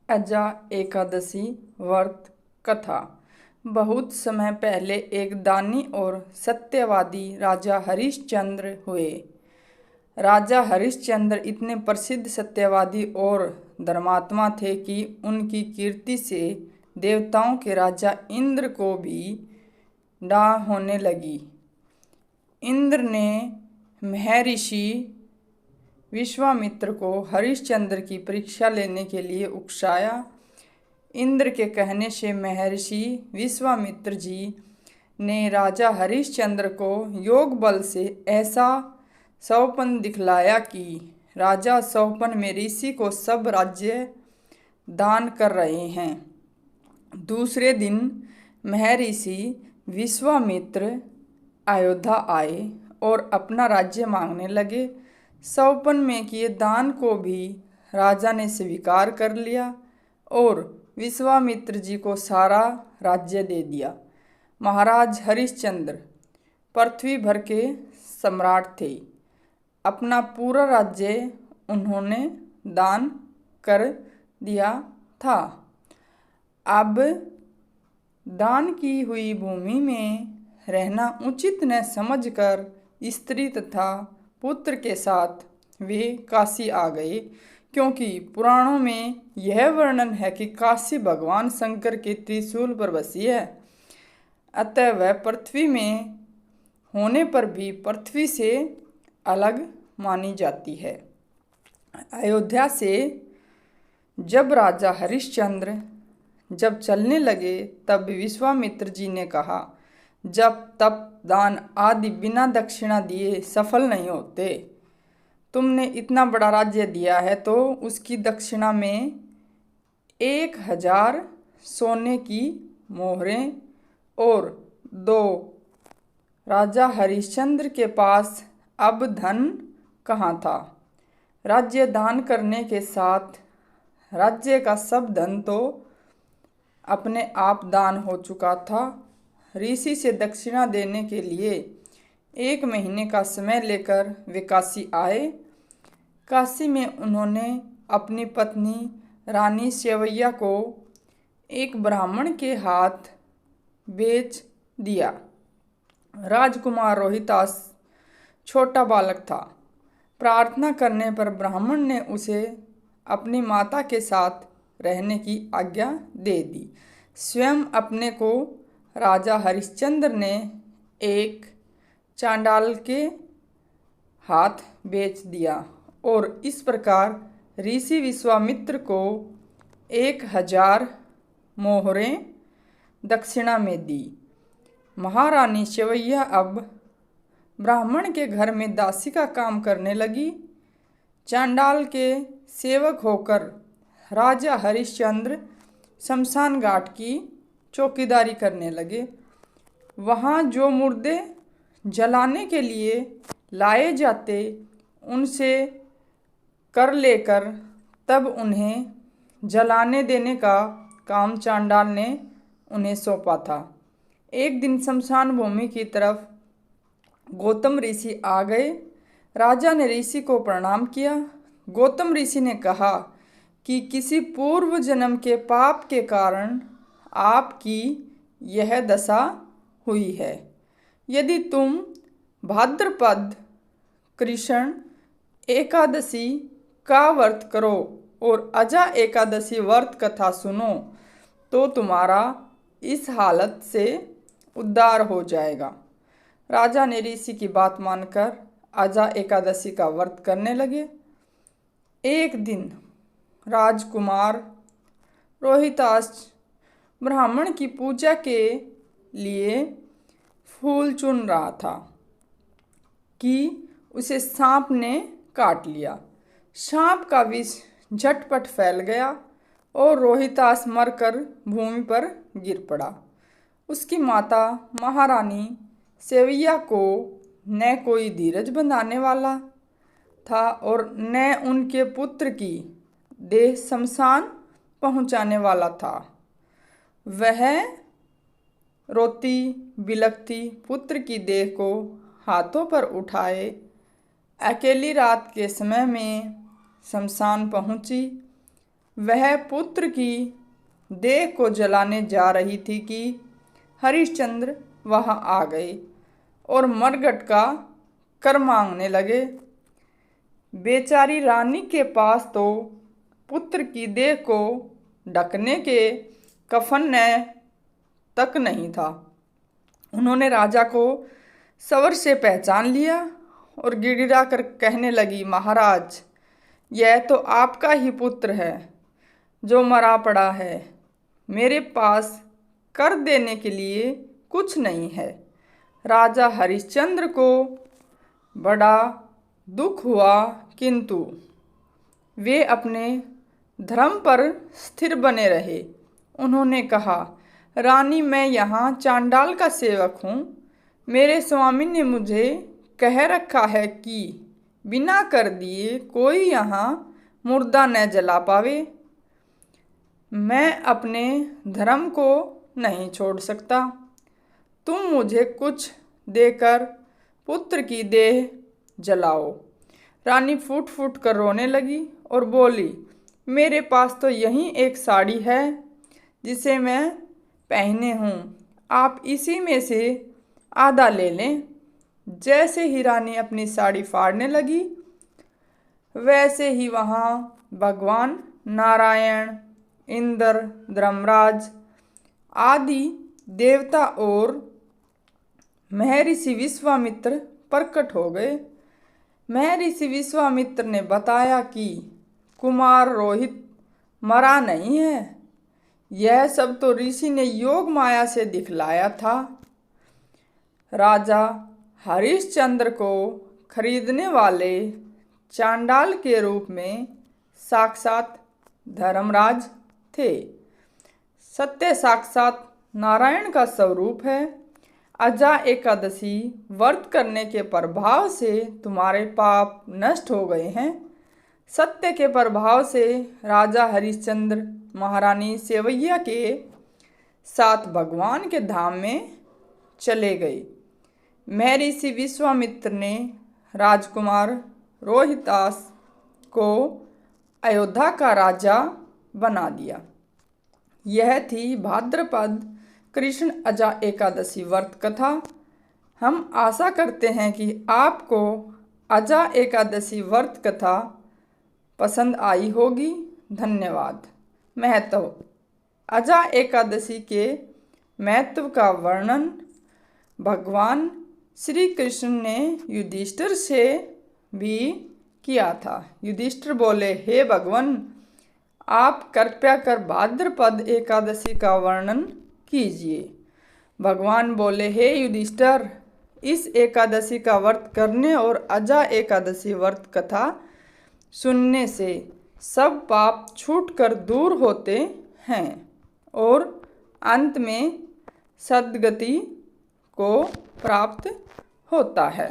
अजा एकादशी व्रत कथा। बहुत समय पहले एक दानी और सत्यवादी राजा हरिश्चंद्र हुए। राजा हरिश्चंद्र इतने प्रसिद्ध सत्यवादी और धर्मात्मा थे कि उनकी कीर्ति से देवताओं के राजा इंद्र को भी डाह होने लगी। इंद्र ने महर्षि विश्वामित्र को हरिश्चंद्र की परीक्षा लेने के लिए उकसाया। इंद्र के कहने से महर्षि विश्वामित्र जी ने राजा हरिश्चंद्र को योग बल से ऐसा सौपन दिखलाया कि राजा सौपन में ऋषि को सब राज्य दान कर रहे हैं। दूसरे दिन महर्षि विश्वामित्र अयोध्या आए और अपना राज्य मांगने लगे। सौपन में किए दान को भी राजा ने स्वीकार कर लिया और विश्वामित्र जी को सारा राज्य दे दिया। महाराज हरिश्चंद्र पृथ्वी भर के सम्राट थे। अपना पूरा राज्य उन्होंने दान कर दिया था। अब दान की हुई भूमि में रहना उचित न समझकर स्त्री तथा पुत्र के साथ वे काशी आ गए, क्योंकि पुराणों में यह वर्णन है कि काशी भगवान शंकर के त्रिशूल पर बसी है। अतः वह पृथ्वी में होने पर भी पृथ्वी से अलग मानी जाती है। अयोध्या से जब राजा हरिश्चंद्र जब चलने लगे तब विश्वामित्र जी ने कहा, जब तप दान आदि बिना दक्षिणा दिए सफल नहीं होते। तुमने इतना बड़ा राज्य दिया है तो उसकी दक्षिणा में 1000 सोने की मोहरें और 2। राजा हरिश्चंद्र के पास अब धन कहाँ था। राज्य दान करने के साथ राज्य का सब धन तो अपने आप दान हो चुका था। ऋषि से दक्षिणा देने के लिए 1 महीने का समय लेकर वे काशी आए। काशी में उन्होंने अपनी पत्नी रानी सेवैया को एक ब्राह्मण के हाथ बेच दिया। राजकुमार रोहितास छोटा बालक था। प्रार्थना करने पर ब्राह्मण ने उसे अपनी माता के साथ रहने की आज्ञा दे दी। स्वयं अपने को राजा हरिश्चंद्र ने एक चांडाल के हाथ बेच दिया और इस प्रकार ऋषि विश्वामित्र को 1000 मोहरें दक्षिणा में दी। महारानी सेवैया अब ब्राह्मण के घर में दासी का काम करने लगी। चांडाल के सेवक होकर राजा हरिश्चंद्र शमशान घाट की चौकीदारी करने लगे। वहाँ जो मुर्दे जलाने के लिए लाए जाते उनसे कर लेकर तब उन्हें जलाने देने का काम चांडाल ने उन्हें सौंपा था। एक दिन शमशान भूमि की तरफ गौतम ऋषि आ गए। राजा ने ऋषि को प्रणाम किया। गौतम ऋषि ने कहा कि किसी पूर्व जन्म के पाप के कारण आपकी यह दशा हुई है। यदि तुम भाद्रपद कृष्ण एकादशी का व्रत करो और अजा एकादशी व्रत कथा सुनो तो तुम्हारा इस हालत से उद्धार हो जाएगा। राजा ने ऋषि की बात मानकर अजा एकादशी का व्रत करने लगे। एक दिन राजकुमार रोहितास ब्राह्मण की पूजा के लिए फूल चुन रहा था कि उसे सांप ने काट लिया। सांप का विष झटपट फैल गया और रोहितास मरकर भूमि पर गिर पड़ा। उसकी माता महारानी सेवैया को न कोई धीरज बंधाने वाला था और न उनके पुत्र की देह शमशान पहुंचाने वाला था। वह रोती बिलखती पुत्र की देह को हाथों पर उठाए अकेली रात के समय में शमशान पहुंची। वह पुत्र की देह को जलाने जा रही थी कि हरिश्चंद्र वहां आ गए और मरघट का कर मांगने लगे। बेचारी रानी के पास तो पुत्र की देह को ढकने के कफन तक नहीं था। उन्होंने राजा को सवर से पहचान लिया और गिड़गिड़ा कर कहने लगी, महाराज, यह तो आपका ही पुत्र है जो मरा पड़ा है। मेरे पास कर देने के लिए कुछ नहीं है। राजा हरिश्चंद्र को बड़ा दुख हुआ, किंतु वे अपने धर्म पर स्थिर बने रहे। उन्होंने कहा, रानी, मैं यहाँ चांडाल का सेवक हूँ। मेरे स्वामी ने मुझे कह रखा है कि बिना कर दिए कोई यहाँ मुर्दा न जला पावे। मैं अपने धर्म को नहीं छोड़ सकता। तुम मुझे कुछ देकर पुत्र की देह जलाओ। रानी फूट फूट कर रोने लगी और बोली, मेरे पास तो यही एक साड़ी है जिसे मैं पहने हूँ। आप इसी में से आधा ले लें। जैसे ही रानी अपनी साड़ी फाड़ने लगी, वैसे ही वहाँ भगवान नारायण, इंद्र, धर्मराज आदि देवता और महर्षि विश्वामित्र प्रकट हो गए। महर्षि विश्वामित्र ने बताया कि कुमार रोहित मरा नहीं है। यह सब तो ऋषि ने योग माया से दिखलाया था। राजा हरिश्चंद्र को खरीदने वाले चांडाल के रूप में साक्षात धर्मराज थे। सत्य साक्षात नारायण का स्वरूप है। अजा एकादशी व्रत करने के प्रभाव से तुम्हारे पाप नष्ट हो गए हैं। सत्य के प्रभाव से राजा हरिश्चंद्र महारानी सेवैया के साथ भगवान के धाम में चले गए। महर्षि विश्वामित्र ने राजकुमार रोहितास को अयोध्या का राजा बना दिया। यह थी भाद्रपद कृष्ण अजा एकादशी व्रत कथा। हम आशा करते हैं कि आपको अजा एकादशी व्रत कथा पसंद आई होगी। धन्यवाद। महत्व। अजा एकादशी के महत्व का वर्णन भगवान श्री कृष्ण ने युधिष्ठिर से भी किया था। युधिष्ठिर बोले, हे भगवान, आप कृपया कर भाद्रपद एकादशी का वर्णन कीजिए। भगवान बोले, हे युधिष्ठिर, इस एकादशी का व्रत करने और अजा एकादशी व्रत कथा सुनने से सब पाप छूटकर दूर होते हैं और अंत में सद्गति को प्राप्त होता है।